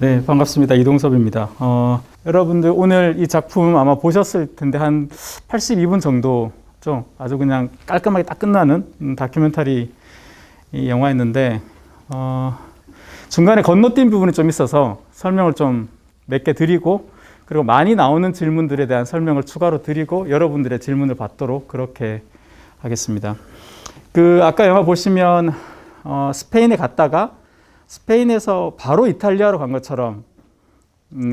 네, 반갑습니다. 이동섭입니다. 여러분들 오늘 이 작품 아마 보셨을 텐데 한 82분 정도죠. 아주 그냥 깔끔하게 딱 끝나는 다큐멘터리 이 영화였는데 중간에 건너뛴 부분이 좀 있어서 설명을 좀 몇 개 드리고, 그리고 많이 나오는 질문들에 대한 설명을 추가로 드리고 여러분들의 질문을 받도록 그렇게 하겠습니다. 아까 영화 보시면 스페인에 갔다가 스페인에서 바로 이탈리아로 간 것처럼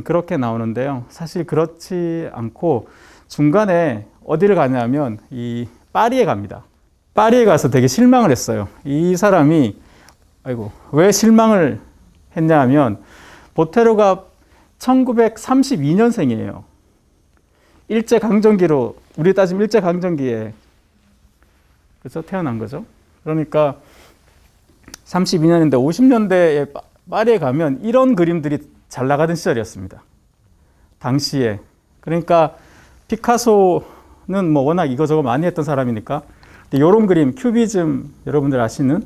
그렇게 나오는데요. 사실 그렇지 않고 중간에 어디를 가냐면 이 파리에 갑니다. 파리에 가서 되게 실망을 했어요. 이 사람이 왜 실망을 했냐 하면 보테로가 1932년생이에요. 일제강점기로, 우리 따지면 일제강점기에 그래서 태어난 거죠. 그러니까 32년인데 50년대에 파리에 가면 이런 그림들이 잘 나가던 시절이었습니다. 당시에. 그러니까 피카소는 뭐 워낙 이거저거 많이 했던 사람이니까 이런 그림, 큐비즘 여러분들 아시는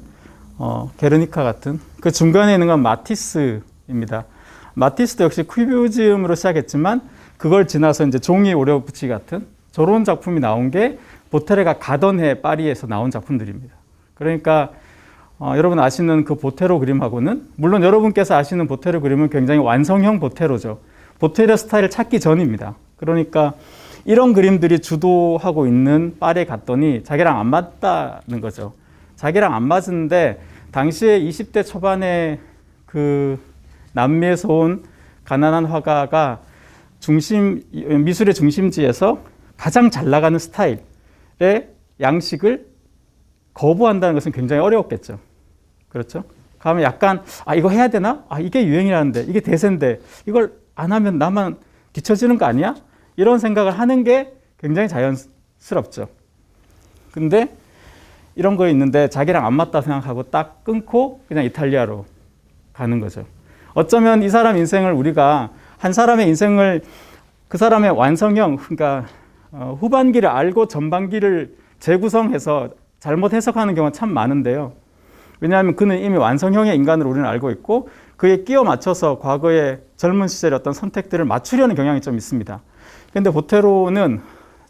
게르니카 같은 그 중간에 있는 건 마티스입니다. 마티스도 역시 큐비즘으로 시작했지만 그걸 지나서 이제 종이 오려 붙이기 같은 저런 작품이 나온 게 보테로가 가던 해 파리에서 나온 작품들입니다. 그러니까 여러분 아시는 그 보테로 그림하고는, 물론 여러분께서 아시는 보테로 그림은 굉장히 완성형 보테로죠. 보테로 스타일을 찾기 전입니다. 그러니까 이런 그림들이 주도하고 있는 파리에 갔더니 자기랑 안 맞다는 거죠. 자기랑 안 맞는데 당시에 20대 초반에 그 남미에서 온 가난한 화가가 미술의 중심지에서 가장 잘 나가는 스타일의 양식을 거부한다는 것은 굉장히 어려웠겠죠. 그렇죠? 그러면 약간 이거 해야 되나? 이게 유행이라는데, 이게 대세인데 이걸 안 하면 나만 뒤처지는 거 아니야? 이런 생각을 하는 게 굉장히 자연스럽죠. 근데 이런 거 있는데 자기랑 안 맞다 생각하고 딱 끊고 그냥 이탈리아로 가는 거죠. 어쩌면 이 사람 인생을 우리가 한 사람의 인생을 그 사람의 완성형, 그러니까 후반기를 알고 전반기를 재구성해서 잘못 해석하는 경우가 참 많은데요. 왜냐하면 그는 이미 완성형의 인간으로 우리는 알고 있고 그에 끼워 맞춰서 과거의 젊은 시절의 어떤 선택들을 맞추려는 경향이 좀 있습니다. 그런데 보테로는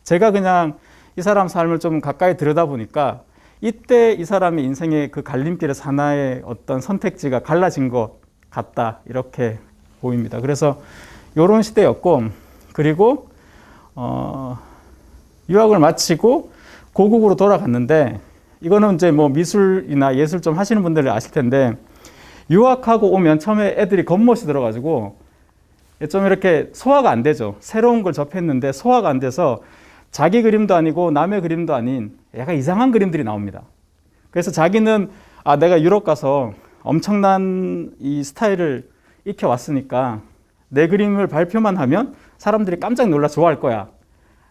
제가 그냥 이 사람 삶을 좀 가까이 들여다보니까 이때 이 사람의 인생의 그 갈림길에서 하나의 어떤 선택지가 갈라진 것 같다, 이렇게 보입니다. 그래서 이런 시대였고, 그리고 유학을 마치고 고국으로 돌아갔는데, 이거는 이제 뭐 미술이나 예술 좀 하시는 분들은 아실 텐데, 유학하고 오면 처음에 애들이 겉멋이 들어가지고 좀 이렇게 소화가 안 되죠. 새로운 걸 접했는데 소화가 안 돼서 자기 그림도 아니고 남의 그림도 아닌 약간 이상한 그림들이 나옵니다. 그래서 자기는 내가 유럽 가서 엄청난 이 스타일을 익혀왔으니까 내 그림을 발표만 하면 사람들이 깜짝 놀라 좋아할 거야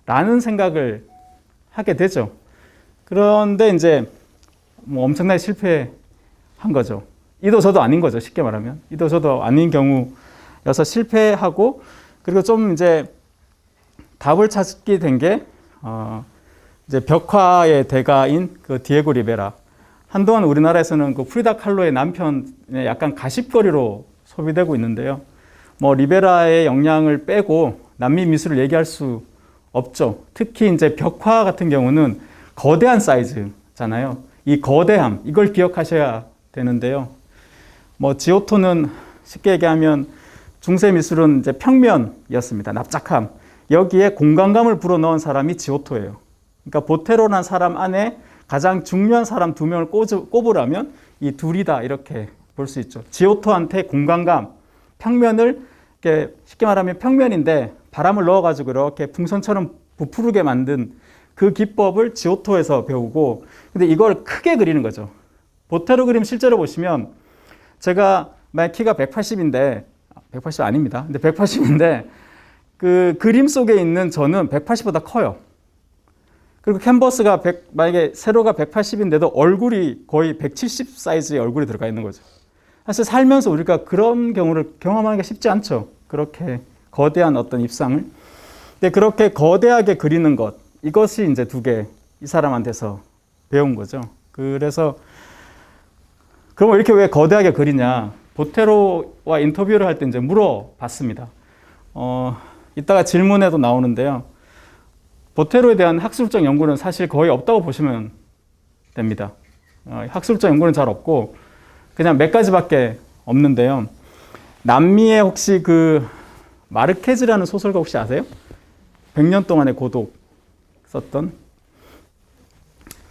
라는 생각을 하게 되죠. 그런데 이제 뭐 엄청나게 실패한 거죠. 이도 저도 아닌 거죠. 쉽게 말하면 이도 저도 아닌 경우여서 실패하고, 그리고 좀 이제 답을 찾게 된 게 이제 벽화의 대가인 그 디에고 리베라. 한동안 우리나라에서는 그 프리다 칼로의 남편의 약간 가십거리로 소비되고 있는데요. 뭐 리베라의 영향을 빼고 남미 미술을 얘기할 수 없죠. 특히 이제 벽화 같은 경우는 거대한 사이즈잖아요. 이 거대함, 이걸 기억하셔야 되는데요. 뭐 지오토는 쉽게 얘기하면 중세 미술은 이제 평면이었습니다. 납작함. 여기에 공간감을 불어넣은 사람이 지오토예요. 그러니까 보테로라는 사람 안에 가장 중요한 사람 두 명을 꼽으라면 이 둘이다, 이렇게 볼 수 있죠. 지오토한테 공간감, 평면을 이렇게 쉽게 말하면 평면인데 바람을 넣어가지고 이렇게 풍선처럼 부풀게 만든 그 기법을 지오토에서 배우고, 근데 이걸 크게 그리는 거죠. 보테로 그림 실제로 보시면, 제가 만약 키가 180인데 180 아닙니다. 근데 180인데 그 그림 속에 있는 저는 180보다 커요. 그리고 캔버스가 만약에 세로가 180인데도 얼굴이 거의 170 사이즈의 얼굴이 들어가 있는 거죠. 사실 살면서 우리가 그런 경우를 경험하기가 쉽지 않죠. 그렇게 거대한 어떤 입상을. 근데 그렇게 거대하게 그리는 것, 이것이 이제 두 개 이 사람한테서 배운 거죠. 그래서 그럼 이렇게 왜 거대하게 그리냐? 보테로와 인터뷰를 할 때 이제 물어봤습니다. 이따가 질문에도 나오는데요. 보테로에 대한 학술적 연구는 사실 거의 없다고 보시면 됩니다. 학술적 연구는 잘 없고 그냥 몇 가지밖에 없는데요. 남미에 혹시 그 마르케즈라는 소설가 혹시 아세요? 100년 동안의 고독 썼던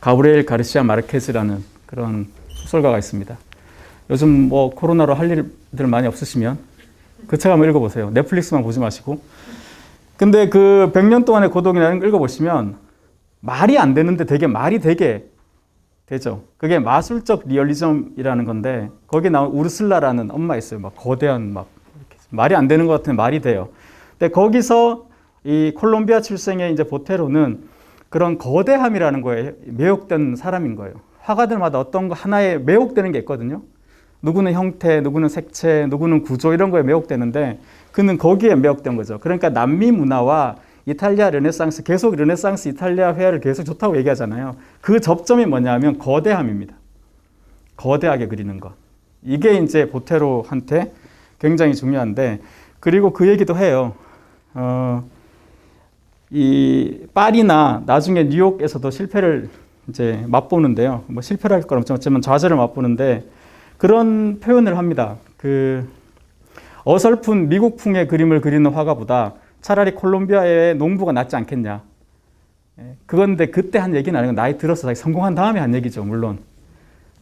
가브리엘 가르시아 마르케즈라는 그런 소설가가 있습니다. 요즘 뭐 코로나로 할 일들 많이 없으시면 그 책 한번 읽어보세요. 넷플릭스만 보지 마시고. 근데 그 100년 동안의 고독이라는 걸 읽어보시면 말이 안 되는데 되게 말이 되게 되죠. 그게 마술적 리얼리즘이라는 건데 거기 나온 우르슬라라는 엄마 있어요. 막 거대한 막 이렇게 말이 안 되는 것 같은데 말이 돼요. 근데 거기서 이 콜롬비아 출생의 이제 보테로는 그런 거대함이라는 거에 매혹된 사람인 거예요. 화가들마다 어떤 거 하나에 매혹되는 게 있거든요. 누구는 형태, 누구는 색채, 누구는 구조 이런 거에 매혹되는데 그는 거기에 매혹된 거죠. 그러니까 남미 문화와 이탈리아 르네상스, 계속 르네상스 이탈리아 회화를 계속 좋다고 얘기하잖아요. 그 접점이 뭐냐면 거대함입니다. 거대하게 그리는 것. 이게 이제 보테로한테 굉장히 중요한데 그리고 그 얘기도 해요. 이 파리나 나중에 뉴욕에서도 실패를 이제 맛보는데요. 뭐 실패를 할 건 없지만 좌절을 맛보는데 그런 표현을 합니다. 그 어설픈 미국풍의 그림을 그리는 화가보다 차라리 콜롬비아의 농부가 낫지 않겠냐. 그건데 그때 한 얘기는 아니고 나이 들어서 자기 성공한 다음에 한 얘기죠. 물론.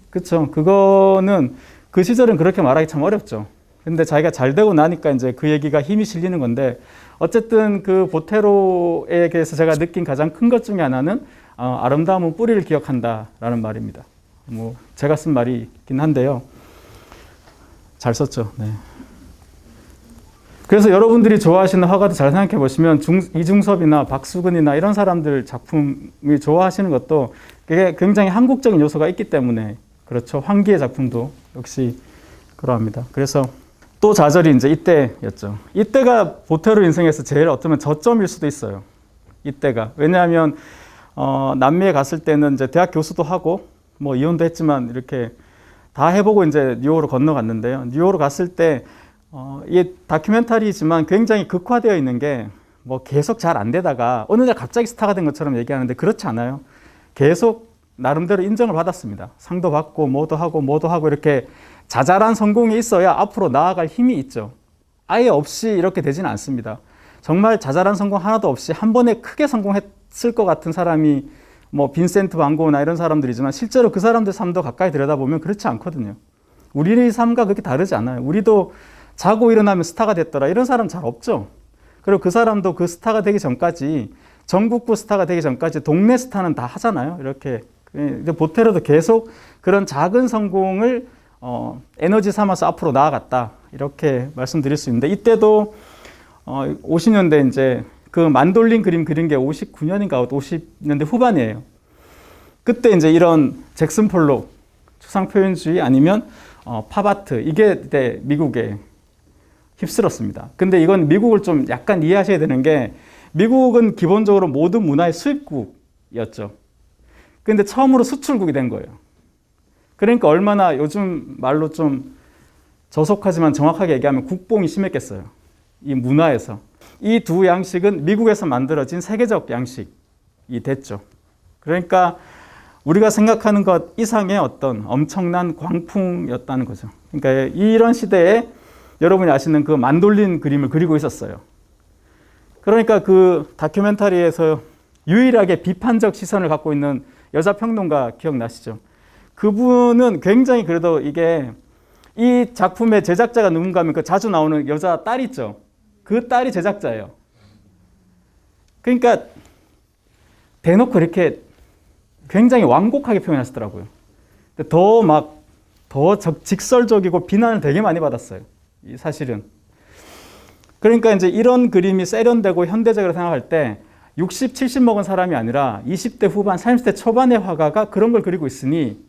그렇죠. 그거는 그 시절은 그렇게 말하기 참 어렵죠. 근데 자기가 잘 되고 나니까 이제 그 얘기가 힘이 실리는 건데 어쨌든 그 보테로에 대해서 제가 느낀 가장 큰 것 중에 하나는 아름다움은 뿌리를 기억한다라는 말입니다. 뭐 제가 쓴 말이긴 한데요. 잘 썼죠. 네. 그래서 여러분들이 좋아하시는 화가도 잘 생각해 보시면 이중섭이나 박수근이나 이런 사람들 작품이 좋아하시는 것도 그게 굉장히 한국적인 요소가 있기 때문에 그렇죠. 황기의 작품도 역시 그러합니다. 그래서 또 좌절이 이제 이때였죠. 이때가 보테로 인생에서 제일 어쩌면 저점일 수도 있어요. 이때가. 왜냐하면 남미에 갔을 때는 이제 대학 교수도 하고 뭐 이혼도 했지만 이렇게 다 해보고 이제 뉴욕으로 건너갔는데요. 뉴욕으로 갔을 때 이게 다큐멘터리지만 굉장히 극화되어 있는 게 뭐 계속 잘 안 되다가 어느 날 갑자기 스타가 된 것처럼 얘기하는데 그렇지 않아요. 계속 나름대로 인정을 받았습니다. 상도 받고 뭐도 하고 이렇게 자잘한 성공이 있어야 앞으로 나아갈 힘이 있죠. 아예 없이 이렇게 되지는 않습니다. 정말 자잘한 성공 하나도 없이 한 번에 크게 성공했을 것 같은 사람이 뭐 빈센트 반 고흐나 이런 사람들이지만 실제로 그 사람들 삶도 가까이 들여다보면 그렇지 않거든요. 우리의 삶과 그렇게 다르지 않아요. 우리도 자고 일어나면 스타가 됐더라 이런 사람 잘 없죠. 그리고 그 사람도 그 스타가 되기 전까지 전국구 스타가 되기 전까지 동네 스타는 다 하잖아요. 이렇게. 근데 보테로도 계속 그런 작은 성공을 에너지 삼아서 앞으로 나아갔다 이렇게 말씀드릴 수 있는데 이때도 50년대 이제 그 만돌린 그림 그린 게 59년인가 50년대 후반이에요. 그때 이제 이런 잭슨 폴록 추상 표현주의 아니면 팝아트 이게 그때 미국에 휩쓸었습니다. 근데 이건 미국을 좀 약간 이해하셔야 되는 게 미국은 기본적으로 모든 문화의 수입국이었죠. 근데 처음으로 수출국이 된 거예요. 그러니까 얼마나 요즘 말로 좀 저속하지만 정확하게 얘기하면 국뽕이 심했겠어요. 이 문화에서. 이 두 양식은 미국에서 만들어진 세계적 양식이 됐죠. 그러니까 우리가 생각하는 것 이상의 어떤 엄청난 광풍이었다는 거죠. 그러니까 이런 시대에 여러분이 아시는 그 만돌린 그림을 그리고 있었어요. 그러니까 그 다큐멘터리에서 유일하게 비판적 시선을 갖고 있는 여자 평론가 기억나시죠? 그분은 굉장히 그래도 이게 이 작품의 제작자가 누군가 하면 그 자주 나오는 여자 딸 있죠? 그 딸이 제작자예요. 그러니까 대놓고 이렇게 굉장히 완곡하게 표현하시더라고요. 더 직설적이고 비난을 되게 많이 받았어요. 이 사실은. 그러니까 이제 이런 그림이 세련되고 현대적으로 생각할 때 60, 70 먹은 사람이 아니라 20대 후반, 30대 초반의 화가가 그런 걸 그리고 있으니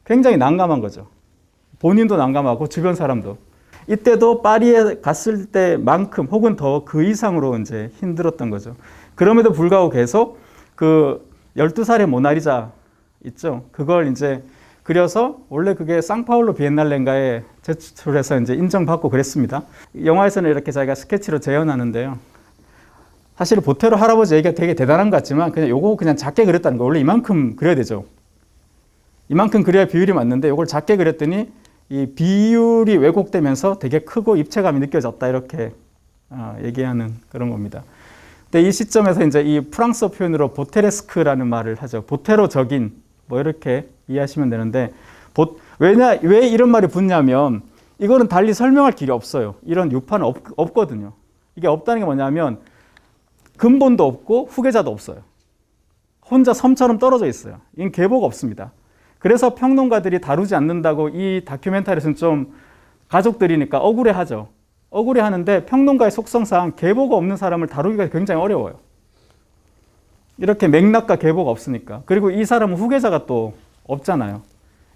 굉장히 난감한 거죠. 본인도 난감하고 주변 사람도. 이때도 파리에 갔을 때만큼 혹은 더 그 이상으로 이제 힘들었던 거죠. 그럼에도 불구하고 계속 그 12살의 모나리자 있죠. 그걸 이제 그려서 원래 그게 상파울로 비엔날레인가에 제출해서 이제 인정받고 그랬습니다. 영화에서는 이렇게 자기가 스케치로 재현하는데요. 사실 보테로 할아버지 얘기가 되게 대단한 것 같지만 그냥 요거 그냥 작게 그렸다는 거. 원래 이만큼 그려야 되죠. 이만큼 그려야 비율이 맞는데 이걸 작게 그렸더니 이 비율이 왜곡되면서 되게 크고 입체감이 느껴졌다 이렇게 얘기하는 그런 겁니다. 근데 이 시점에서 이제 이 프랑스어 표현으로 보테레스크라는 말을 하죠. 보테로적인 뭐 이렇게 이해하시면 되는데 왜 이런 말이 붙냐면 이거는 달리 설명할 길이 없어요. 이런 유파는 없거든요. 이게 없다는 게 뭐냐면 근본도 없고 후계자도 없어요. 혼자 섬처럼 떨어져 있어요. 이건 계보가 없습니다. 그래서 평론가들이 다루지 않는다고 이 다큐멘터리에서는 좀 가족들이니까 억울해하죠. 억울해하는데 평론가의 속성상 계보가 없는 사람을 다루기가 굉장히 어려워요. 이렇게 맥락과 계보가 없으니까. 그리고 이 사람은 후계자가 또 없잖아요.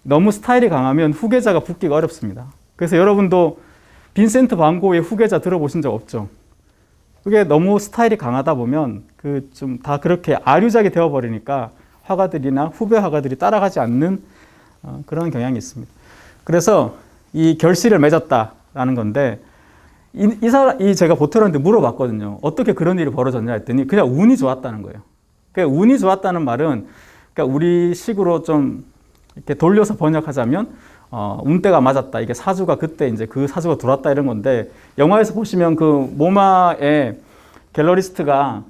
너무 스타일이 강하면 후계자가 붙기가 어렵습니다. 그래서 여러분도 빈센트 반 고흐의 후계자 들어보신 적 없죠? 그게 너무 스타일이 강하다 보면 그 좀 다 그렇게 아류작이 되어버리니까 화가들이나 후배 화가들이 따라가지 않는 그런 경향이 있습니다. 그래서 이 결실을 맺었다라는 건데 이 제가 보테로한테 물어봤거든요. 어떻게 그런 일이 벌어졌냐 했더니 그냥 운이 좋았다는 거예요. 그러니까 운이 좋았다는 말은 그러니까 우리 식으로 좀 이렇게 돌려서 번역하자면 운때가 맞았다. 이게 사주가 그때 이제 그 사주가 들어왔다 이런 건데 영화에서 보시면 그 모마의 갤러리스트가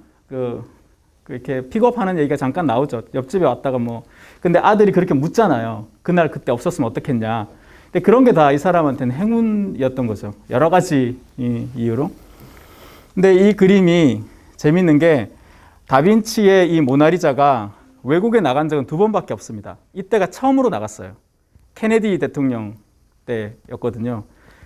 이렇게 픽업하는 얘기가 잠깐 나오죠. 옆집에 왔다가 뭐 근데 아들이 그렇게 묻잖아요. 그날 그때 없었으면 어떻겠냐. 근데 그런 게 다 이 사람한테는 행운이었던 거죠. 여러 가지 이유로. 근데 이 그림이 재밌는 게 다빈치의 이 모나리자가 외국에 나간 적은 2번밖에 없습니다. 이때가 처음으로 나갔어요. 케네디 대통령 때였거든요.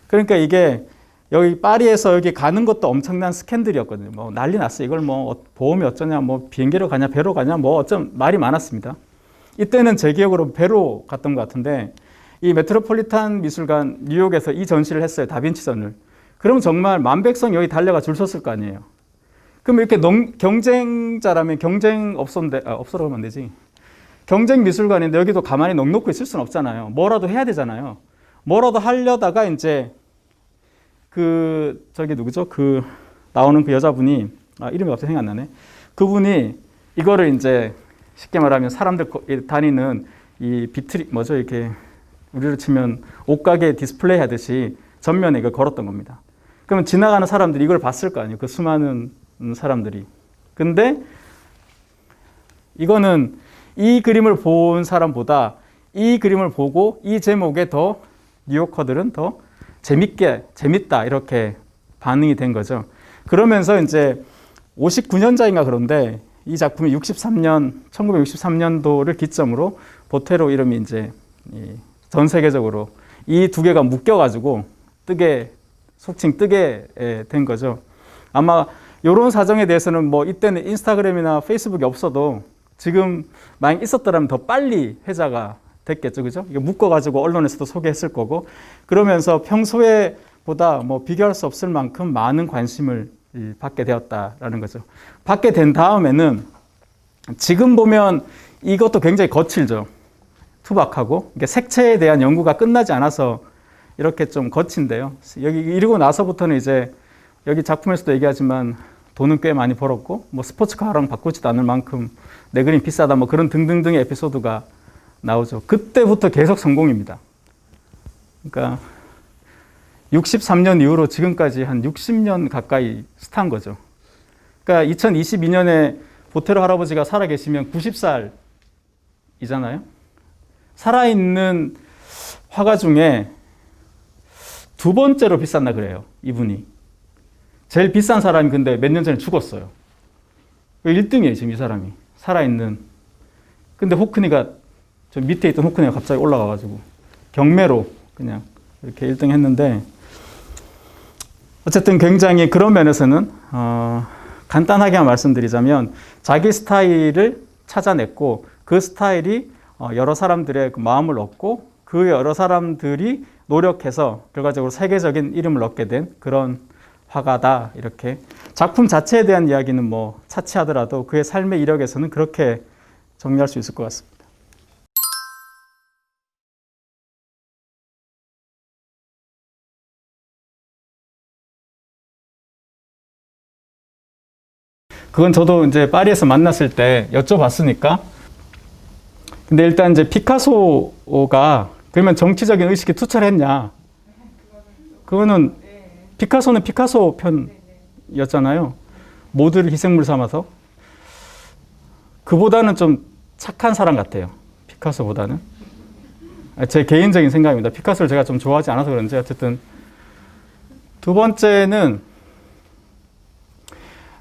그러니까 이게 여기 파리에서 여기 가는 것도 엄청난 스캔들이었거든요. 뭐 난리 났어요. 이걸 뭐 보험이 어쩌냐, 뭐 비행기로 가냐, 배로 가냐, 뭐 어쩜 말이 많았습니다. 이때는 제 기억으로 배로 갔던 것 같은데 이 메트로폴리탄 미술관 뉴욕에서 이 전시를 했어요. 다빈치전을. 그럼 정말 만백성 여기 달려가 줄 섰을 거 아니에요. 그럼 이렇게 경쟁자라면 업소로 가면 안 되지. 경쟁 미술관인데 여기도 가만히 넋놓고 있을 수는 없잖아요. 뭐라도 해야 되잖아요. 뭐라도 하려다가 이제 저기 누구죠? 나오는 그 여자분이, 이름이 갑자기 생각 안 나네. 그분이 이거를 이제 쉽게 말하면 사람들 다니는 이 뭐죠? 이렇게 우리로 치면 옷가게 디스플레이 하듯이 전면에 이걸 걸었던 겁니다. 그러면 지나가는 사람들이 이걸 봤을 거 아니에요. 그 수많은 사람들이. 근데 이거는 이 그림을 본 사람보다 이 그림을 보고 이 제목에 더 뉴요커들은 더 재밌다 이렇게 반응이 된 거죠. 그러면서 이제 59년자인가 그런데 이 작품이 1963년도를 기점으로 보테로 이름이 이제 전 세계적으로 이 두 개가 묶여가지고 속칭 뜨게 된 거죠. 아마 이런 사정에 대해서는 뭐 이때는 인스타그램이나 페이스북이 없어도 지금 만약 있었더라면 더 빨리 회자가 됐겠죠, 그죠? 이게 묶어가지고 언론에서도 소개했을 거고 그러면서 평소에 보다 뭐 비교할 수 없을 만큼 많은 관심을 받게 되었다라는 거죠. 받게 된 다음에는 지금 보면 이것도 굉장히 거칠죠. 투박하고 이게 색채에 대한 연구가 끝나지 않아서 이렇게 좀 거친데요. 여기 이러고 나서부터는 이제 여기 작품에서도 얘기하지만 돈은 꽤 많이 벌었고 뭐 스포츠카랑 바꾸지도 않을 만큼 내 그림 비싸다 뭐 그런 등등등의 에피소드가 나오죠. 그때부터 계속 성공입니다. 그러니까 63년 이후로 지금까지 한 60년 가까이 스타인 거죠. 그러니까 2022년에 보테로 할아버지가 살아계시면 90살이잖아요. 살아있는 화가 중에 두 번째로 비쌌나 그래요. 이분이. 제일 비싼 사람이 근데 몇 년 전에 죽었어요. 1등이에요, 지금 이 사람이. 살아있는. 근데 호크니가, 저 밑에 있던 호크니가 갑자기 올라가가지고 경매로 그냥 이렇게 1등 했는데 어쨌든 굉장히 그런 면에서는 간단하게만 말씀드리자면 자기 스타일을 찾아냈고 그 스타일이 여러 사람들의 그 마음을 얻고 그 여러 사람들이 노력해서 결과적으로 세계적인 이름을 얻게 된 그런 화가다. 이렇게 작품 자체에 대한 이야기는 뭐 차치하더라도 그의 삶의 이력에서는 그렇게 정리할 수 있을 것 같습니다. 그건 저도 이제 파리에서 만났을 때 여쭤봤으니까. 근데 일단 이제 피카소가 그러면 정치적인 의식이 투철했냐? 그거는 피카소는 피카소 편이었잖아요. 모두를 희생물 삼아서. 그보다는 좀 착한 사람 같아요. 피카소보다는. 제 개인적인 생각입니다. 피카소를 제가 좀 좋아하지 않아서 그런지 어쨌든. 두 번째는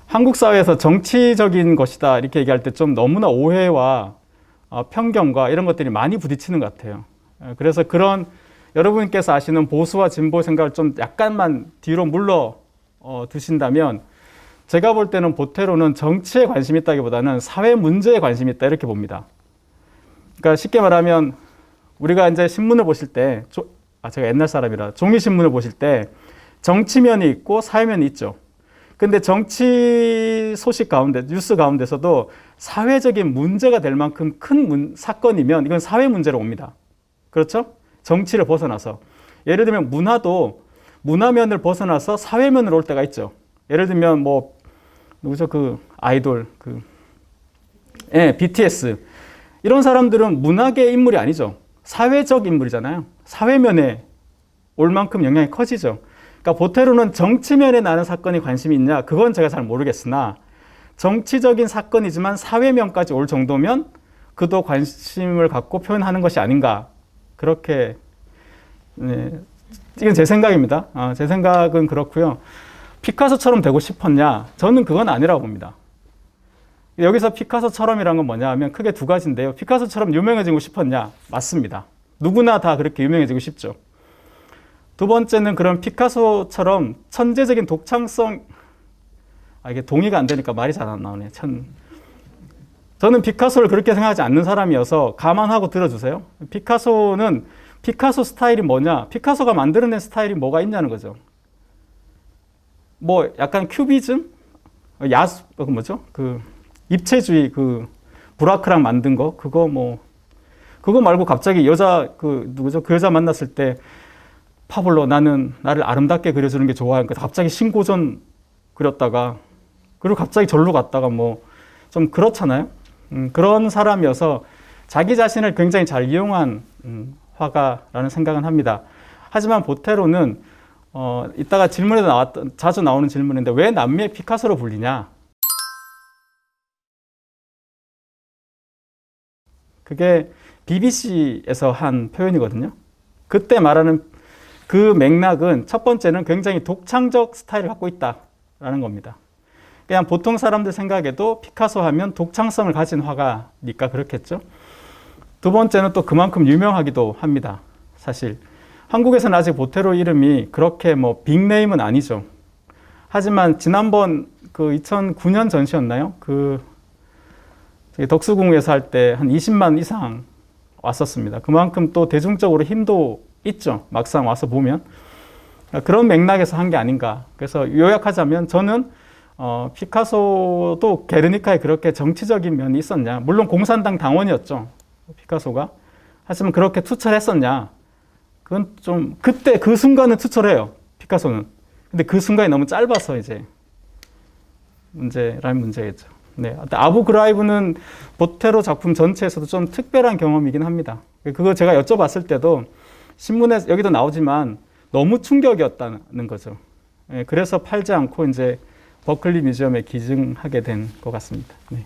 한국 사회에서 정치적인 것이다 이렇게 얘기할 때 좀 너무나 오해와 편견과 이런 것들이 많이 부딪히는 것 같아요. 그래서 그런 여러분께서 아시는 보수와 진보 생각을 좀 약간만 뒤로 물러 두신다면 제가 볼 때는 보태로는 정치에 관심이 있다기보다는 사회 문제에 관심이 있다 이렇게 봅니다. 그러니까 쉽게 말하면 우리가 이제 신문을 보실 때 제가 옛날 사람이라 종이신문을 보실 때 정치면이 있고 사회면이 있죠. 근데 정치 소식 가운데, 뉴스 가운데서도 사회적인 문제가 될 만큼 큰 사건이면 이건 사회 문제로 옵니다. 그렇죠? 정치를 벗어나서. 예를 들면 문화도 문화면을 벗어나서 사회면으로 올 때가 있죠. 예를 들면 뭐 누구죠? 그 아이돌 BTS 이런 사람들은 문학의 인물이 아니죠. 사회적 인물이잖아요. 사회면에 올 만큼 영향이 커지죠. 그러니까 보태로는 정치면에 나는 사건이 관심이 있냐? 그건 제가 잘 모르겠으나 정치적인 사건이지만 사회면까지 올 정도면 그도 관심을 갖고 표현하는 것이 아닌가. 그렇게 이건 제 생각입니다. 제 생각은 그렇고요. 피카소처럼 되고 싶었냐? 저는 그건 아니라고 봅니다. 여기서 피카소처럼이란 건 뭐냐 하면 크게 두 가지인데요. 피카소처럼 유명해지고 싶었냐? 맞습니다. 누구나 다 그렇게 유명해지고 싶죠. 두 번째는 그런 피카소처럼 천재적인 독창성, 이게 동의가 안 되니까 말이 잘 안 나오네. 저는 피카소를 그렇게 생각하지 않는 사람이어서 감안하고 들어주세요. 피카소는 피카소 스타일이 뭐냐? 피카소가 만들어낸 스타일이 뭐가 있냐는 거죠. 뭐 약간 큐비즘? 뭐죠? 그 입체주의 브라크랑 만든 거 그거 말고 갑자기 누구죠? 그 여자 만났을 때 파블로 나는 나를 아름답게 그려주는 게 좋아. 그러니까 갑자기 신고전 그렸다가 그리고 갑자기 절로 갔다가 좀 그렇잖아요. 그런 사람이어서 자기 자신을 굉장히 잘 이용한 화가라는 생각은 합니다. 하지만 보태로는 이따가 질문에도 자주 나오는 질문인데 왜 남미의 피카소로 불리냐? 그게 BBC에서 한 표현이거든요. 그때 말하는 그 맥락은 첫 번째는 굉장히 독창적 스타일을 갖고 있다라는 겁니다. 그냥 보통 사람들 생각에도 피카소 하면 독창성을 가진 화가니까 그렇겠죠. 두 번째는 또 그만큼 유명하기도 합니다. 사실 한국에서는 아직 보태로 이름이 그렇게 빅네임은 아니죠. 하지만 지난번 2009년 전시였나요? 덕수궁에서 할 때 한 20만 이상 왔었습니다. 그만큼 또 대중적으로 힘도 있죠. 막상 와서 보면. 그런 맥락에서 한 게 아닌가. 그래서 요약하자면 저는 피카소도 게르니카에 그렇게 정치적인 면이 있었냐. 물론 공산당 당원이었죠. 피카소가. 하지만 그렇게 투철했었냐. 그건 좀 그때 그 순간은 투철해요. 피카소는. 근데 그 순간이 너무 짧아서 이제 문제라는 문제겠죠. 네. 아부 그라이브는 보테로 작품 전체에서도 좀 특별한 경험이긴 합니다. 그거 제가 여쭤봤을 때도 신문에 여기도 나오지만 너무 충격이었다는 거죠. 네. 그래서 팔지 않고 이제 버클리 뮤지엄에 기증하게 된 것 같습니다. 네.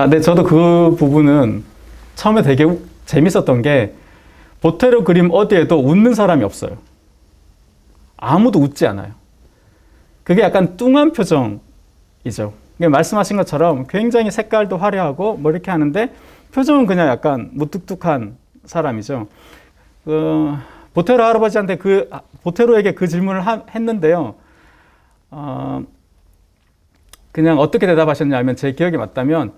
네, 저도 그 부분은 처음에 되게 재밌었던 게 보테로 그림 어디에도 웃는 사람이 없어요. 아무도 웃지 않아요. 그게 약간 뚱한 표정이죠. 말씀하신 것처럼 굉장히 색깔도 화려하고 뭐 이렇게 하는데 표정은 그냥 약간 무뚝뚝한 사람이죠. 보테로 할아버지한테 보테로에게 그 질문을 했는데요. 그냥 어떻게 대답하셨냐면 제 기억이 맞다면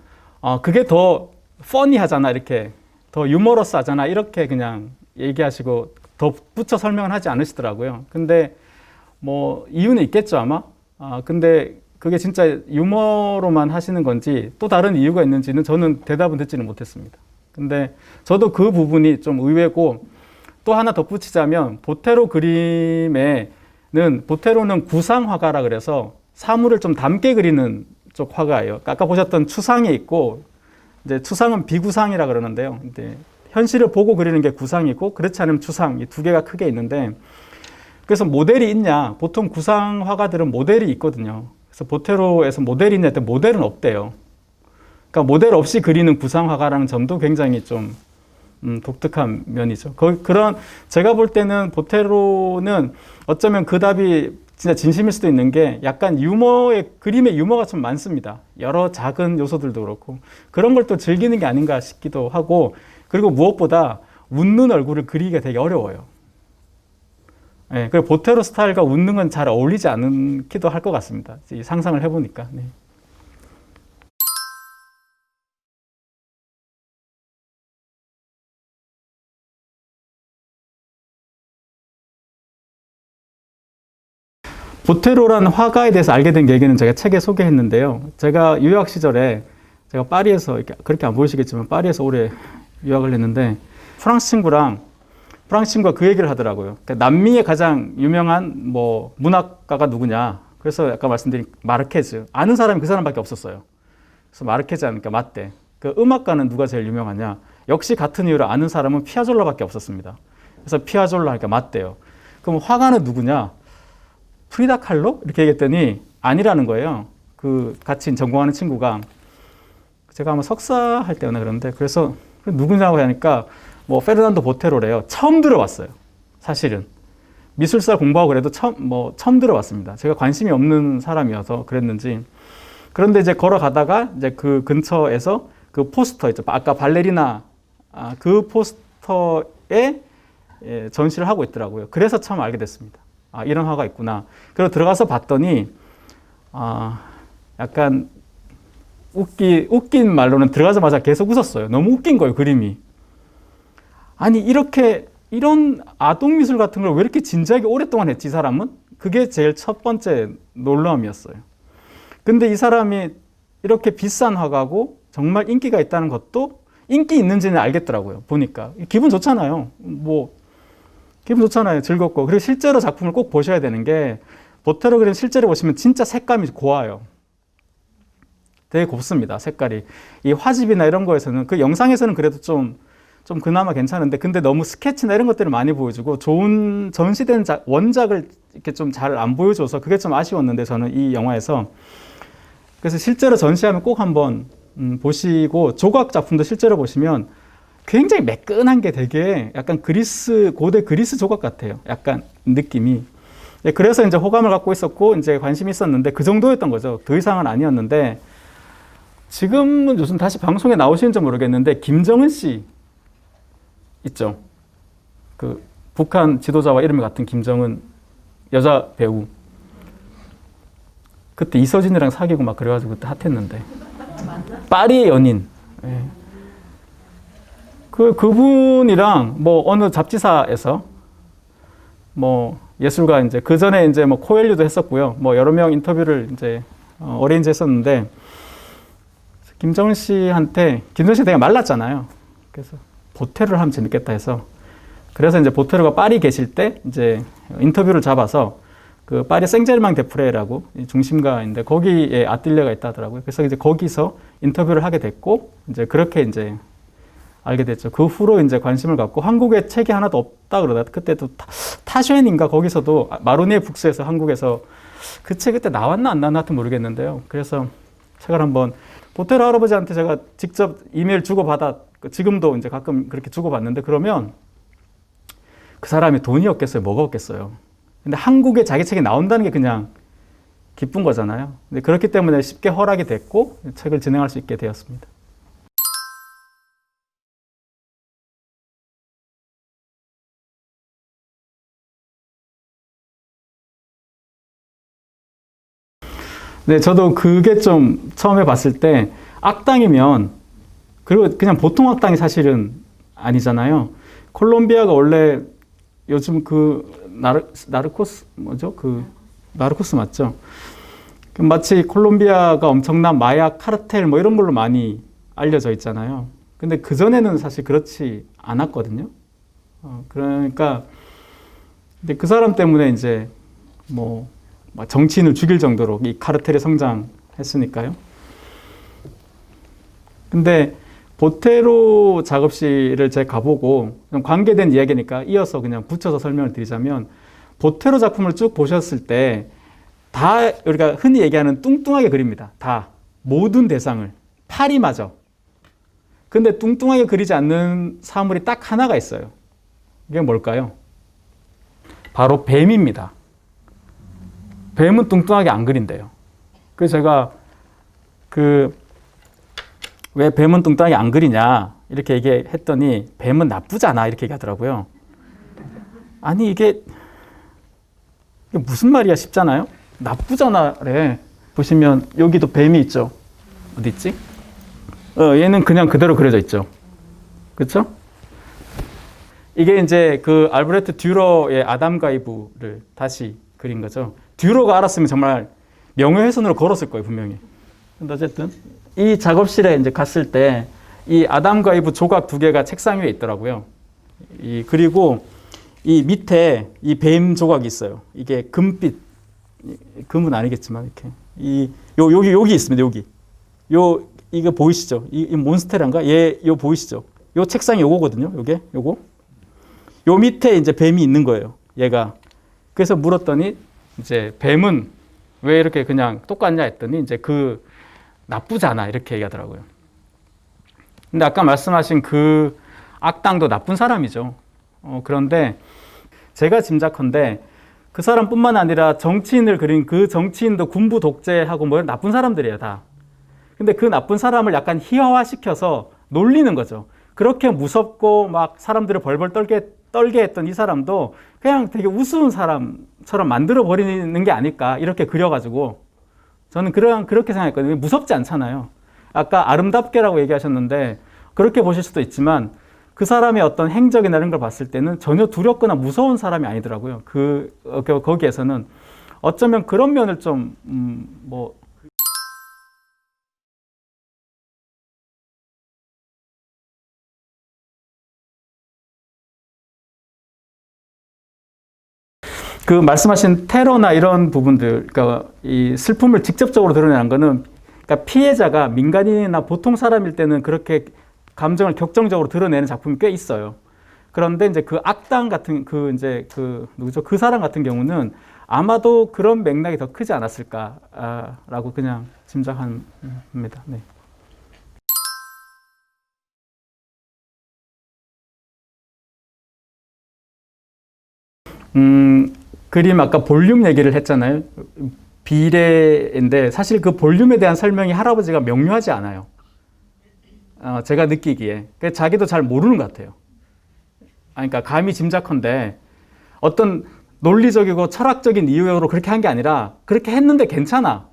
그게 더 퍼니하잖아, 이렇게 더 유머러스 하잖아, 이렇게 그냥 얘기하시고 더 붙여 설명을 하지 않으시더라고요. 근데 뭐 이유는 있겠죠, 아마. 근데 그게 진짜 유머로만 하시는 건지 또 다른 이유가 있는지는 저는 대답은 듣지는 못했습니다. 근데 저도 그 부분이 좀 의외고, 또 하나 덧붙이자면 보테로 그림에는 보테로는 구상화가라 그래서 사물을 좀 담게 그리는 쪽 화가예요. 아까 보셨던 추상이 있고, 이제 추상은 비구상이라 그러는데요. 근데 현실을 보고 그리는 게 구상이고, 그렇지 않으면 추상, 이 두 개가 크게 있는데, 그래서 모델이 있냐? 보통 구상 화가들은 모델이 있거든요. 그래서 보테로에서 모델이 있냐 했더니 모델은 없대요. 그러니까 모델 없이 그리는 구상 화가라는 점도 굉장히 좀 독특한 면이죠. 그런 제가 볼 때는 보테로는 어쩌면 그 답이 진짜 진심일 수도 있는 게 약간 그림의 유머가 좀 많습니다. 여러 작은 요소들도 그렇고 그런 걸 또 즐기는 게 아닌가 싶기도 하고, 그리고 무엇보다 웃는 얼굴을 그리기가 되게 어려워요. 네, 그리고 보테로 스타일과 웃는 건 잘 어울리지 않기도 할 것 같습니다. 상상을 해보니까. 네. 보테로라는 화가에 대해서 알게 된 계기는 제가 책에 소개했는데요. 제가 유학 시절에 제가 파리에서, 그렇게 안 보이시겠지만 파리에서 오래 유학을 했는데 프랑스 친구가 그 얘기를 하더라고요. 그러니까 남미의 가장 유명한 뭐 문학가가 누구냐. 그래서 아까 말씀드린 마르케즈. 아는 사람이 그 사람밖에 없었어요. 그래서 마르케즈 하니까 맞대. 그 음악가는 누가 제일 유명하냐. 역시 같은 이유로 아는 사람은 피아졸라밖에 없었습니다. 그래서 피아졸라 하니까 맞대요. 그럼 화가는 누구냐? 프리다 칼로? 이렇게 얘기했더니 아니라는 거예요. 그 같이 전공하는 친구가, 제가 아마 석사 할 때였나 그런데, 그래서 누구냐고 하니까 뭐 페르난도 보테로래요. 처음 들어봤어요. 사실은 미술사 공부하고 그래도 처음 들어봤습니다. 제가 관심이 없는 사람이어서 그랬는지. 그런데 이제 걸어가다가 이제 그 근처에서 그 포스터 있죠. 아까 발레리나 그 포스터에 전시를 하고 있더라고요. 그래서 처음 알게 됐습니다. 아, 이런 화가 있구나. 그리고 들어가서 봤더니 약간 웃긴 말로는 들어가자마자 계속 웃었어요. 너무 웃긴 거예요, 그림이. 아니, 이런 아동미술 같은 걸 왜 이렇게 진지하게 오랫동안 했지, 이 사람은? 그게 제일 첫 번째 놀라움이었어요. 근데 이 사람이 이렇게 비싼 화가고 정말 인기가 있다는 것도 인기 있는지는 알겠더라고요, 보니까. 기분 좋잖아요. 기분 좋잖아요. 즐겁고. 그리고 실제로 작품을 꼭 보셔야 되는 게, 보테로 그림 실제로 보시면 진짜 색감이 고와요. 되게 곱습니다, 색깔이. 이 화집이나 이런 거에서는, 그 영상에서는 그래도 좀 그나마 괜찮은데, 근데 너무 스케치나 이런 것들을 많이 보여주고, 좋은 전시된 원작을 이렇게 좀 잘 안 보여줘서 그게 좀 아쉬웠는데, 저는 이 영화에서. 그래서 실제로 전시하면 꼭 한번 보시고, 조각 작품도 실제로 보시면 굉장히 매끈한 게 되게 약간 고대 그리스 조각 같아요. 약간 느낌이. 그래서 이제 호감을 갖고 있었고, 이제 관심이 있었는데, 그 정도였던 거죠. 더 이상은 아니었는데, 지금은 요즘 다시 방송에 나오시는지 모르겠는데, 김정은 씨 있죠. 그 북한 지도자와 이름이 같은 김정은 여자 배우. 그때 이서진이랑 사귀고 막 그래가지고 그때 핫했는데. 파리의 연인. 네. 그분이랑 뭐 어느 잡지사에서 뭐 예술가 이제 그 전에 이제 뭐 코엘류도 했었고요. 뭐 여러 명 인터뷰를 이제 어레인지 했었는데, 김정은 씨한테, 김정은 씨 되게 말랐잖아요. 그래서 보테로를 하면 재밌겠다 해서, 그래서 이제 보테로가 파리 계실 때 이제 인터뷰를 잡아서 그 파리 생제르맹 데프레라고 중심가인데 거기에 아뜰리에가 있다 하더라고요. 그래서 이제 거기서 인터뷰를 하게 됐고, 이제 그렇게 이제 알게 됐죠. 그 후로 이제 관심을 갖고, 한국에 책이 하나도 없다 그러다. 그때도 타쉔인가 거기서도 마로니에 북스에서 한국에서 그 책 그때 나왔나 안 나왔나 하여튼 모르겠는데요. 그래서 책을 한번, 보테로 할아버지한테 제가 직접 이메일 지금도 이제 가끔 그렇게 주고받는데, 그러면 그 사람이 돈이 없겠어요? 뭐가 없겠어요? 근데 한국에 자기 책이 나온다는 게 그냥 기쁜 거잖아요. 근데 그렇기 때문에 쉽게 허락이 됐고, 책을 진행할 수 있게 되었습니다. 네, 저도 그게 좀 처음에 봤을 때, 악당이면, 그리고 그냥 보통 악당이 사실은 아니잖아요. 콜롬비아가 원래 요즘 나르코스, 나르코스 맞죠? 마치 콜롬비아가 엄청난 마약 카르텔 뭐 이런 걸로 많이 알려져 있잖아요. 근데 그전에는 사실 그렇지 않았거든요. 그러니까 근데 그 사람 때문에 이제 뭐 정치인을 죽일 정도로 이 카르텔이 성장했으니까요. 근데 보테로 작업실을 제가 가보고 관계된 이야기니까 이어서 그냥 붙여서 설명을 드리자면, 보테로 작품을 쭉 보셨을 때 다 우리가 흔히 얘기하는 뚱뚱하게 그립니다. 다 모든 대상을 파리마저. 근데 뚱뚱하게 그리지 않는 사물이 딱 하나가 있어요. 이게 뭘까요? 바로 뱀입니다. 뱀은 뚱뚱하게 안 그린대요. 그래서 제가 왜 뱀은 뚱뚱하게 안 그리냐 이렇게 얘기했더니 뱀은 나쁘잖아 이렇게 얘기하더라고요. 아니 이게 무슨 말이야 싶잖아요. 나쁘잖아래. 보시면 여기도 뱀이 있죠. 어디 있지? 얘는 그냥 그대로 그려져 있죠. 그렇죠? 이게 이제 그 알브레트 듀러의 아담과 이브를 다시 그린 거죠. 듀러가 알았으면 정말 명예훼손으로 걸었을 거예요, 분명히. 근데 어쨌든 이 작업실에 이제 갔을 때 이 아담과 이브 조각 두 개가 책상 위에 있더라고요. 그리고 이 밑에 이 뱀 조각이 있어요. 이게 금빛, 금은 아니겠지만 이렇게 여기 있습니다. 여기 이거 보이시죠? 이 몬스테라인가? 요 보이시죠? 요 책상이 요거거든요. 요 밑에 이제 뱀이 있는 거예요. 얘가. 그래서 물었더니 이제 뱀은 왜 이렇게 그냥 똑같냐 했더니 이제 나쁘지 않아 이렇게 얘기하더라고요. 근데 아까 말씀하신 그 악당도 나쁜 사람이죠. 그런데 제가 짐작컨대 그 사람뿐만 아니라 정치인을 그린 그 정치인도 군부 독재하고 뭐 나쁜 사람들이에요, 다. 근데 그 나쁜 사람을 약간 희화화시켜서 놀리는 거죠. 그렇게 무섭고 막 사람들을 벌벌 떨게 했던 이 사람도 그냥 되게 우스운 사람처럼 만들어 버리는 게 아닐까 이렇게 그려가지고 저는 그렇게 생각했거든요. 무섭지 않잖아요. 아까 아름답게라고 얘기하셨는데 그렇게 보실 수도 있지만 그 사람의 어떤 행적이나 이런 걸 봤을 때는 전혀 두렵거나 무서운 사람이 아니더라고요. 거기에서는 어쩌면 그런 면을 좀 그 말씀하신 테러나 이런 부분들, 그러니까 이 슬픔을 직접적으로 드러내는 거는, 그러니까 피해자가 민간인이나 보통 사람일 때는 그렇게 감정을 격정적으로 드러내는 작품이 꽤 있어요. 그런데 이제 그 악당 같은 누구죠? 그 사람 같은 경우는 아마도 그런 맥락이 더 크지 않았을까라고 그냥 짐작합니다. 네. 그림 아까 볼륨 얘기를 했잖아요. 비례인데 사실 그 볼륨에 대한 설명이 할아버지가 명료하지 않아요. 제가 느끼기에. 자기도 잘 모르는 것 같아요. 그러니까 감히 짐작컨대 어떤 논리적이고 철학적인 이유로 그렇게 한 게 아니라 그렇게 했는데 괜찮아.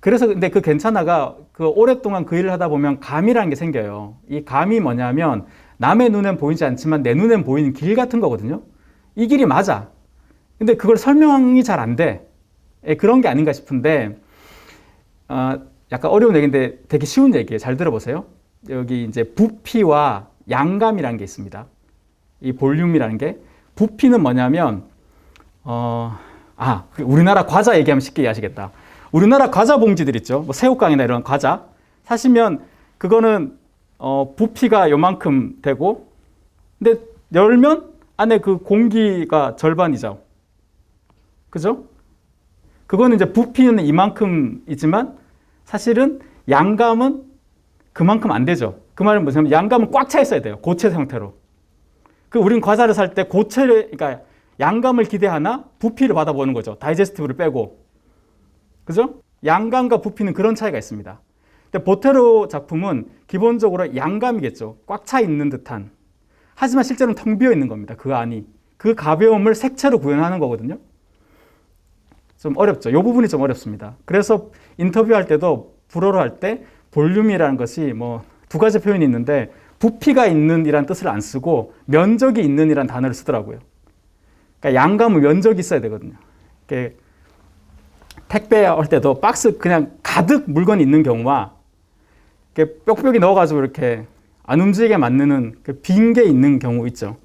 그래서 근데 그 괜찮아가 오랫동안 그 일을 하다 보면 감이라는 게 생겨요. 이 감이 뭐냐면 남의 눈엔 보이지 않지만 내 눈엔 보이는 길 같은 거거든요. 이 길이 맞아. 근데 그걸 설명이 잘 안 돼. 그런 게 아닌가 싶은데, 약간 어려운 얘기인데 되게 쉬운 얘기예요. 잘 들어보세요. 여기 이제 부피와 양감이라는 게 있습니다. 이 볼륨이라는 게. 부피는 뭐냐면, 우리나라 과자 얘기하면 쉽게 이해하시겠다. 우리나라 과자 봉지들 있죠. 뭐 새우깡이나 이런 과자. 사시면 그거는 부피가 요만큼 되고, 근데 열면 안에 그 공기가 절반이죠. 그죠? 그거는 이제 부피는 이만큼이지만 사실은 양감은 그만큼 안 되죠. 그 말은 뭐냐면 양감은 꽉 차 있어야 돼요. 고체 형태로. 우린 과자를 살 때 그러니까 양감을 기대하나 부피를 받아보는 거죠. 다이제스티브를 빼고. 그죠? 양감과 부피는 그런 차이가 있습니다. 근데 보테로 작품은 기본적으로 양감이겠죠. 꽉 차 있는 듯한. 하지만 실제로는 텅 비어 있는 겁니다. 그 안이. 그 가벼움을 색채로 구현하는 거거든요. 좀 어렵죠. 이 부분이 좀 어렵습니다. 그래서 인터뷰할 때도 불어로 할 때 볼륨이라는 것이 뭐 두 가지 표현이 있는데 부피가 있는 이란 뜻을 안 쓰고 면적이 있는 이란 단어를 쓰더라고요. 그러니까 양감은 면적이 있어야 되거든요. 이렇게 택배할 때도 박스 그냥 가득 물건이 있는 경우와 이렇게 뾱뾱이 넣어가지고 이렇게 안 움직이게 만드는 그 빈 게 있는 경우 있죠.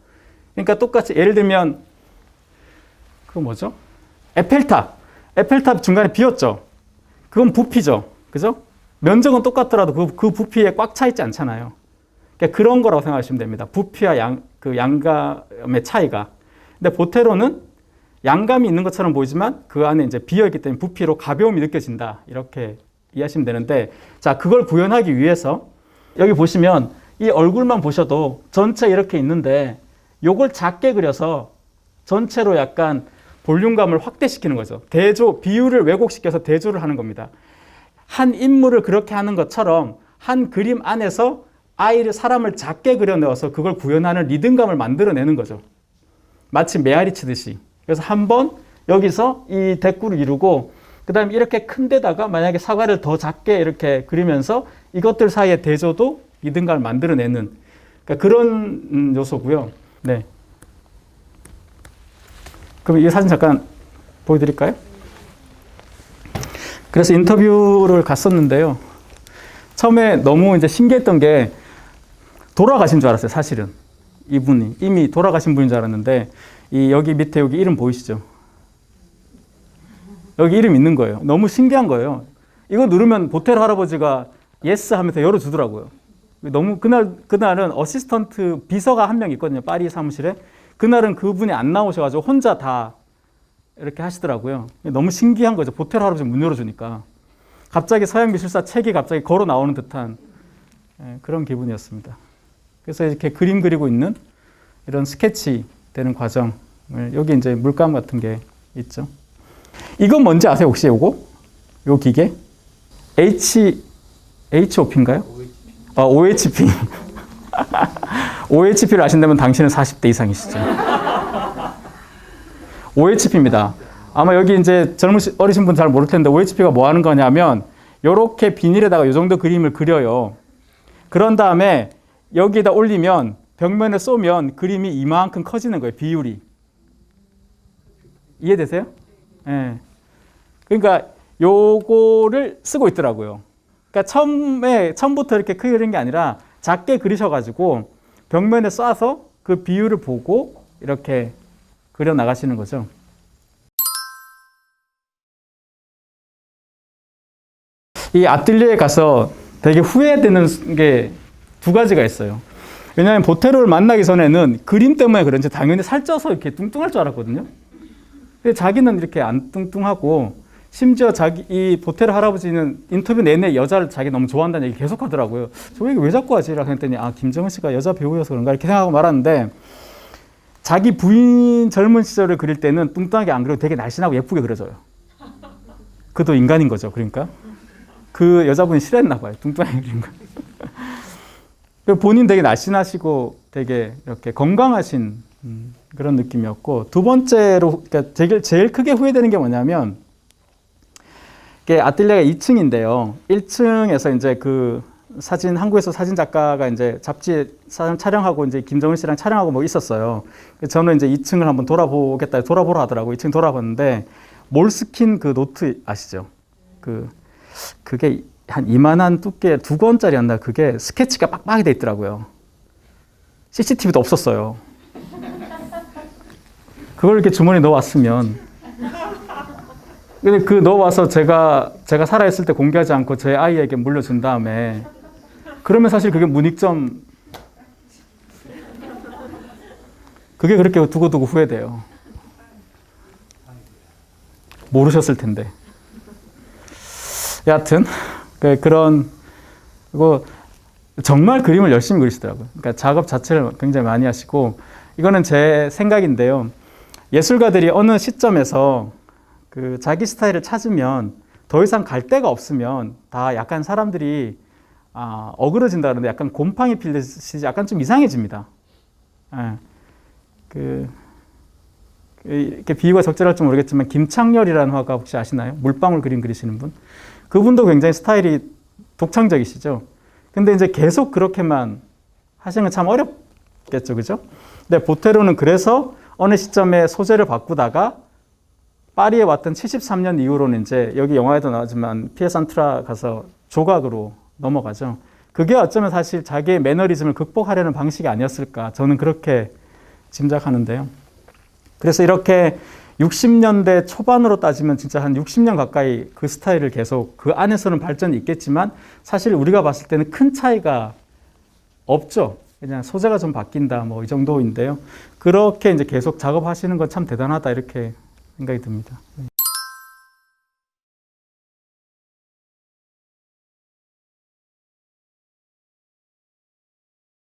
그러니까 똑같이 예를 들면 그거 뭐죠? 에펠탑. 에펠탑 중간에 비었죠. 그건 부피죠. 그죠? 면적은 똑같더라도 그 부피에 꽉 차 있지 않잖아요. 그러니까 그런 거라고 생각하시면 됩니다. 부피와 양감의 차이가. 근데 보테로는 양감이 있는 것처럼 보이지만 그 안에 이제 비어있기 때문에 부피로 가벼움이 느껴진다. 이렇게 이해하시면 되는데, 자, 그걸 구현하기 위해서 여기 보시면 이 얼굴만 보셔도 전체 이렇게 있는데 요걸 작게 그려서 전체로 약간 볼륨감을 확대시키는 거죠. 대조, 비율을 왜곡시켜서 대조를 하는 겁니다. 한 인물을 그렇게 하는 것처럼 한 그림 안에서 사람을 작게 그려넣어서 그걸 구현하는 리듬감을 만들어내는 거죠. 마치 메아리 치듯이. 그래서 한번 여기서 이 대꾸를 이루고 그 다음에 이렇게 큰 데다가 만약에 사과를 더 작게 이렇게 그리면서 이것들 사이의 대조도 리듬감을 만들어내는, 그러니까 그런 요소고요. 네. 그럼 이 사진 잠깐 보여드릴까요? 그래서 인터뷰를 갔었는데요. 처음에 너무 이제 신기했던 게 돌아가신 줄 알았어요, 사실은. 이분이 이미 돌아가신 분인 줄 알았는데 여기 밑에 여기 이름 보이시죠? 여기 이름 있는 거예요. 너무 신기한 거예요. 이거 누르면 보테로 할아버지가 예스 하면서 열어주더라고요. 너무 그날은 어시스턴트 비서가 한 명 있거든요. 파리 사무실에. 그날은 그분이 안 나오셔가지고 혼자 다 이렇게 하시더라고요. 너무 신기한 거죠. 보테로 할아버지 문 열어주니까. 갑자기 서양미술사 책이 갑자기 걸어 나오는 듯한 그런 기분이었습니다. 그래서 이렇게 그림 그리고 있는 이런 스케치 되는 과정을, 여기 이제 물감 같은 게 있죠. 이건 뭔지 아세요? 혹시 요거? 요 기계? HOP인가요? OHP. OHP를 아신다면 당신은 40대 이상이시죠. OHP입니다. 아마 여기 이제 어리신 분 잘 모를 텐데 OHP가 뭐 하는 거냐면 요렇게 비닐에다가 요 정도 그림을 그려요. 그런 다음에 여기다 올리면 벽면에 쏘면 그림이 이만큼 커지는 거예요. 비율이. 이해되세요? 예. 네. 그러니까 요거를 쓰고 있더라고요. 그러니까 처음부터 이렇게 크게 그린 게 아니라 작게 그리셔가지고 벽면에 쏴서 그 비율을 보고 이렇게 그려 나가시는 거죠. 이 아뜰리에에 가서 되게 후회되는 게 두 가지가 있어요. 왜냐하면 보테로를 만나기 전에는 그림 때문에 그런지 당연히 살쪄서 이렇게 뚱뚱할 줄 알았거든요. 근데 자기는 이렇게 안 뚱뚱하고, 심지어 이 보테로 할아버지는 인터뷰 내내 여자를 자기 너무 좋아한다는 얘기 계속 하더라고요. 저 얘기 왜 자꾸 하지? 라고 했더니 김정은 씨가 여자 배우여서 그런가 이렇게 생각하고 말았는데, 자기 부인 젊은 시절을 그릴 때는 뚱뚱하게 안 그리고 되게 날씬하고 예쁘게 그려져요. 그도 인간인 거죠. 그러니까 그 여자분이 싫어했나 봐요. 뚱뚱하게 그린 거. 본인 되게 날씬하시고 되게 이렇게 건강하신 그런 느낌이었고, 두 번째로 그러니까 제일 크게 후회되는 게 뭐냐면, 아뜰리에가 2층인데요. 1층에서 이제 그 한국에서 사진 작가가 이제 잡지에 사진 촬영하고 이제 김정은 씨랑 촬영하고 뭐 있었어요. 저는 이제 2층을 한번 돌아보러 하더라고요. 2층 돌아봤는데 몰스킨 그 노트 아시죠? 그게 한 이만한 두께 2권짜리였나? 그게 스케치가 빡빡이 돼 있더라고요. CCTV도 없었어요. 그걸 이렇게 주머니에 넣어왔으면, 근데 넣어와서 제가 살아있을 때 공개하지 않고 제 아이에게 물려준 다음에, 그러면 사실 그게 문익점, 그게 그렇게 두고두고 후회돼요. 모르셨을 텐데. 여하튼 그리고 정말 그림을 열심히 그리시더라고요. 그러니까 작업 자체를 굉장히 많이 하시고, 이거는 제 생각인데요. 예술가들이 어느 시점에서 자기 스타일을 찾으면 더 이상 갈 데가 없으면 다 약간 사람들이 어그러진다 그러는데 약간 곰팡이 필듯이 약간 좀 이상해집니다. 이렇게 비유가 적절할지 모르겠지만 김창렬이라는 화가 혹시 아시나요? 물방울 그림 그리시는 분. 그분도 굉장히 스타일이 독창적이시죠. 근데 이제 계속 그렇게만 하시는 건 참 어렵겠죠, 그죠? 근데 보테로는 그래서 어느 시점에 소재를 바꾸다가 파리에 왔던 73년 이후로는 이제 여기 영화에도 나오지만 피에산트라 가서 조각으로 넘어가죠. 그게 어쩌면 사실 자기의 매너리즘을 극복하려는 방식이 아니었을까. 저는 그렇게 짐작하는데요. 그래서 이렇게 60년대 초반으로 따지면 진짜 한 60년 가까이 그 스타일을 계속 그 안에서는 발전이 있겠지만 사실 우리가 봤을 때는 큰 차이가 없죠. 그냥 소재가 좀 바뀐다 뭐 이 정도인데요. 그렇게 이제 계속 작업하시는 건 참 대단하다 이렇게 생각이 듭니다.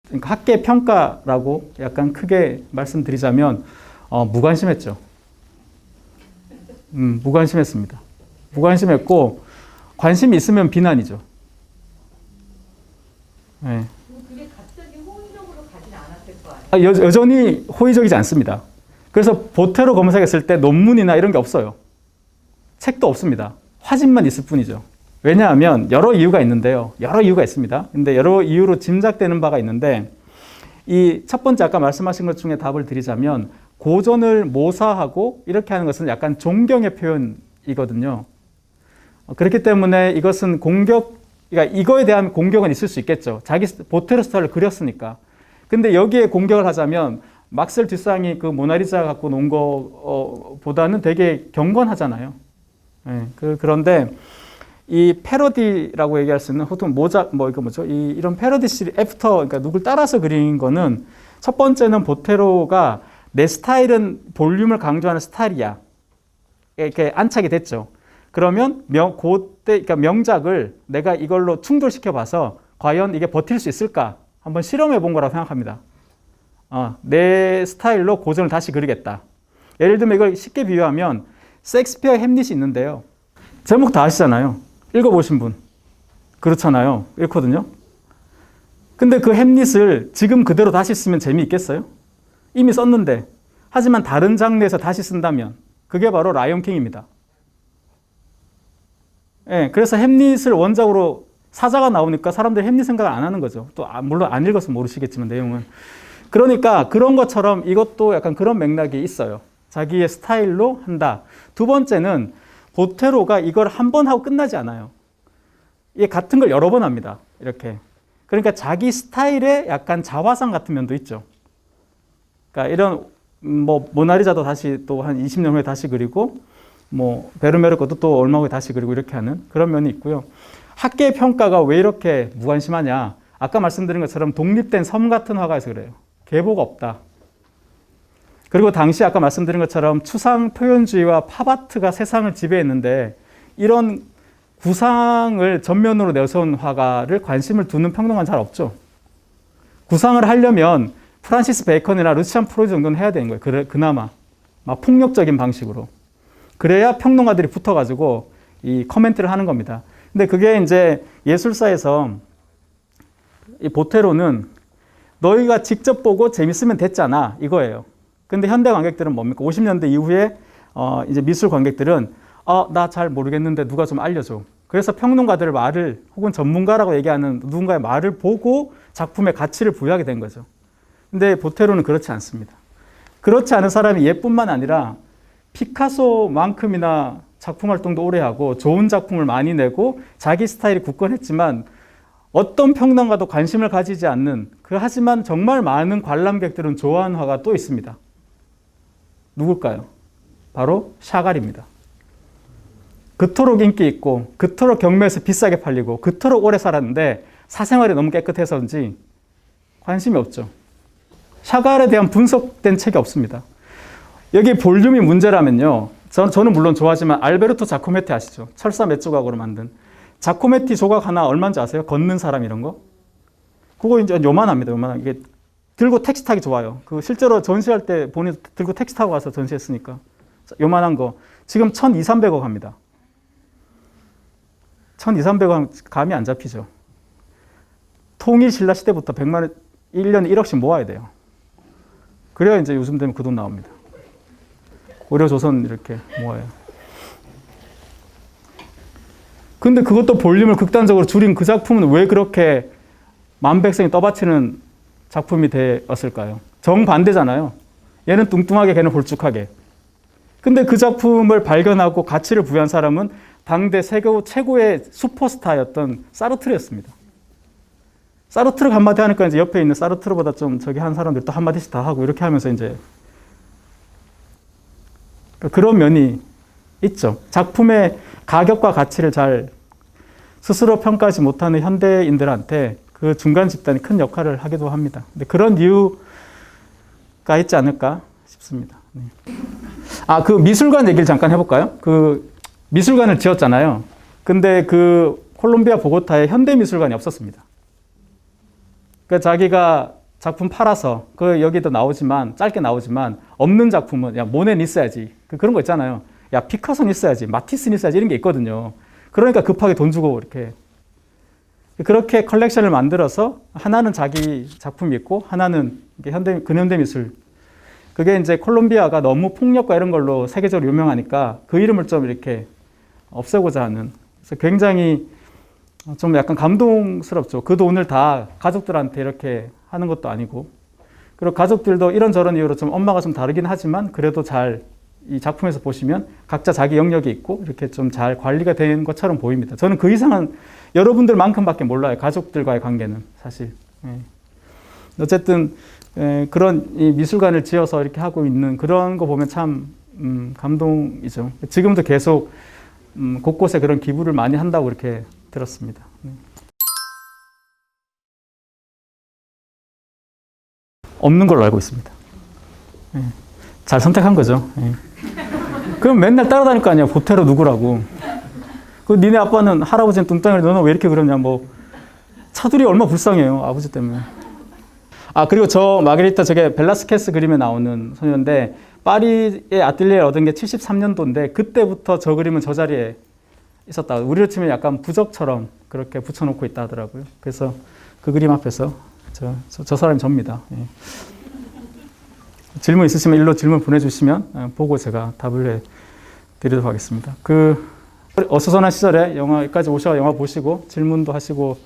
그러니까 학계 평가라고 약간 크게 말씀드리자면 무관심했죠. 무관심했습니다. 무관심했고 관심이 있으면 비난이죠. 네. 그게 갑자기 호의적으로 가진 않았을 거 아니에요? 여전히 호의적이지 않습니다. 그래서 보테로 검색했을 때 논문이나 이런 게 없어요. 책도 없습니다. 화집만 있을 뿐이죠. 왜냐하면 여러 이유가 있는데요. 여러 이유가 있습니다. 근데 여러 이유로 짐작되는 바가 있는데 이 첫 번째 아까 말씀하신 것 중에 답을 드리자면 고전을 모사하고 이렇게 하는 것은 약간 존경의 표현이거든요. 그렇기 때문에 이것은 그러니까 이거에 대한 공격은 있을 수 있겠죠. 자기 보테로 스타일을 그렸으니까. 근데 여기에 공격을 하자면 막셀 듀상이 그 모나리자 갖고 논 거보다는 되게 경건하잖아요. 네, 그런데 이 패러디라고 얘기할 수 있는 보통 이거 뭐죠? 이런 패러디 애프터, 그러니까 누굴 따라서 그린 거는 첫 번째는 보테로가 내 스타일은 볼륨을 강조하는 스타일이야. 이렇게 안착이 됐죠. 그러면 그러니까 명작을 내가 이걸로 충돌시켜 봐서 과연 이게 버틸 수 있을까? 한번 실험해 본 거라고 생각합니다. 내 스타일로 고전을 다시 그리겠다. 예를 들면 이걸 쉽게 비유하면 셰익스피어 햄릿이 있는데요. 제목 다 아시잖아요. 읽어보신 분. 그렇잖아요. 읽거든요. 근데 그 햄릿을 지금 그대로 다시 쓰면 재미있겠어요? 이미 썼는데. 하지만 다른 장르에서 다시 쓴다면 그게 바로 라이온 킹입니다. 예, 그래서 햄릿을 원작으로 사자가 나오니까 사람들이 햄릿 생각을 안 하는 거죠. 또 물론 안 읽어서 모르시겠지만 내용은. 그러니까 그런 것처럼 이것도 약간 그런 맥락이 있어요. 자기의 스타일로 한다. 두 번째는 보테로가 이걸 한 번 하고 끝나지 않아요. 이게 같은 걸 여러 번 합니다. 이렇게. 그러니까 자기 스타일의 약간 자화상 같은 면도 있죠. 그러니까 이런 모나리자도 다시 또 한 20년 후에 다시 그리고 베르메르 것도 또 얼마 후에 다시 그리고 이렇게 하는 그런 면이 있고요. 학계의 평가가 왜 이렇게 무관심하냐? 아까 말씀드린 것처럼 독립된 섬 같은 화가에서 그래요. 계보가 없다. 그리고 당시 아까 말씀드린 것처럼 추상 표현주의와 팝아트가 세상을 지배했는데 이런 구상을 전면으로 내세운 화가를 관심을 두는 평론가는 잘 없죠. 구상을 하려면 프란시스 베이컨이나 루치안 프로이트 정도는 해야 되는 거예요. 그나마 막 폭력적인 방식으로. 그래야 평론가들이 붙어가지고 이 커멘트를 하는 겁니다. 근데 그게 이제 예술사에서 이 보테로는 너희가 직접 보고 재밌으면 됐잖아 이거예요. 근데 현대 관객들은 뭡니까? 50년대 이후에 이제 미술 관객들은 나 잘 모르겠는데 누가 좀 알려줘. 그래서 평론가들의 말을 혹은 전문가라고 얘기하는 누군가의 말을 보고 작품의 가치를 부여하게 된 거죠. 근데 보테로는 그렇지 않습니다. 그렇지 않은 사람이 얘뿐만 아니라 피카소만큼이나 작품 활동도 오래 하고 좋은 작품을 많이 내고 자기 스타일이 굳건했지만 어떤 평론가도 관심을 가지지 않는 하지만 정말 많은 관람객들은 좋아하는 화가 또 있습니다. 누굴까요? 바로 샤갈입니다. 그토록 인기 있고 그토록 경매에서 비싸게 팔리고 그토록 오래 살았는데 사생활이 너무 깨끗해서인지 관심이 없죠. 샤갈에 대한 분석된 책이 없습니다. 여기 볼륨이 문제라면요. 저는 물론 좋아하지만 알베르토 자코메티 아시죠? 철사 몇 조각으로 만든. 자코메티 조각 하나 얼마인지 아세요? 걷는 사람 이런 거? 그거 이제 요만합니다. 요만한. 이게 들고 택시 타기 좋아요. 그 실제로 전시할 때 본인 들고 택시 타고 가서 전시했으니까. 요만한 거. 지금 1,200~300억 합니다. 1,200~300억 감이 안 잡히죠. 통일 신라 시대부터 100만 원, 1년에 1억씩 모아야 돼요. 그래야 이제 요즘 되면 그 돈 나옵니다. 고려 조선 이렇게 모아요. 근데 그것도 볼륨을 극단적으로 줄인 그 작품은 왜 그렇게 만백성이 떠받치는 작품이 되었을까요? 정반대잖아요. 얘는 뚱뚱하게 걔는 홀쭉하게. 근데 그 작품을 발견하고 가치를 부여한 사람은 당대 세계 최고의 슈퍼스타였던 사르트르였습니다. 사르트르가 한마디 하니까 이제 옆에 있는 사르트르보다 좀 저기 한 사람들 또 한마디씩 다 하고 이렇게 하면서 이제 그런 면이 있죠. 작품의 가격과 가치를 잘 스스로 평가하지 못하는 현대인들한테 그 중간 집단이 큰 역할을 하기도 합니다. 근데 그런 이유가 있지 않을까 싶습니다. 네. 그 미술관 얘기를 잠깐 해볼까요? 그 미술관을 지었잖아요. 근데 그 콜롬비아 보고타에 현대미술관이 없었습니다. 그러니까 자기가 작품 팔아서 그 여기도 나오지만 짧게 나오지만 없는 작품은 야 모네는 있어야지 그런 거 있잖아요. 야 피카소는 있어야지 마티스는 있어야지 이런 게 있거든요. 그러니까 급하게 돈 주고 이렇게 그렇게 컬렉션을 만들어서 하나는 자기 작품이 있고 하나는 근현대 미술. 그게 이제 콜롬비아가 너무 폭력과 이런 걸로 세계적으로 유명하니까 그 이름을 좀 이렇게 없애고자 하는. 그래서 굉장히 좀 약간 감동스럽죠. 그 돈을 다 가족들한테 이렇게 하는 것도 아니고. 그리고 가족들도 이런저런 이유로 좀 엄마가 좀 다르긴 하지만 그래도 잘 이 작품에서 보시면 각자 자기 영역이 있고 이렇게 좀 잘 관리가 된 것처럼 보입니다. 저는 그 이상은 여러분들만큼밖에 몰라요. 가족들과의 관계는 사실. 어쨌든 그런 이 미술관을 지어서 이렇게 하고 있는 그런 거 보면 참 감동이죠. 지금도 계속 곳곳에 그런 기부를 많이 한다고 이렇게 들었습니다. 없는 걸로 알고 있습니다. 잘 선택한 거죠. 그럼 맨날 따라다닐 거 아니야. 보테로 누구라고. 그 니네 아빠는 할아버지는 뚱땅이를 너는 왜 이렇게 그러냐. 뭐 차들이 얼마나 불쌍해요. 아버지 때문에. 그리고 저 마게리타 저게 벨라스케스 그림에 나오는 소녀인데 파리의 아틀리에를 얻은 게 73년도인데 그때부터 저 그림은 저 자리에 있었다. 우리로 치면 약간 부적처럼 그렇게 붙여놓고 있다 하더라고요. 그래서 그 그림 앞에서 저 사람이 접니다. 질문 있으시면 일로 질문 보내주시면 보고 제가 답을 해드리도록 하겠습니다. 어수선한 시절에 여기까지 오셔서 영화 보시고 질문도 하시고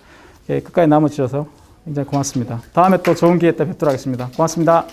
끝까지 남아주셔서 굉장히 고맙습니다. 다음에 또 좋은 기회 때 뵙도록 하겠습니다. 고맙습니다.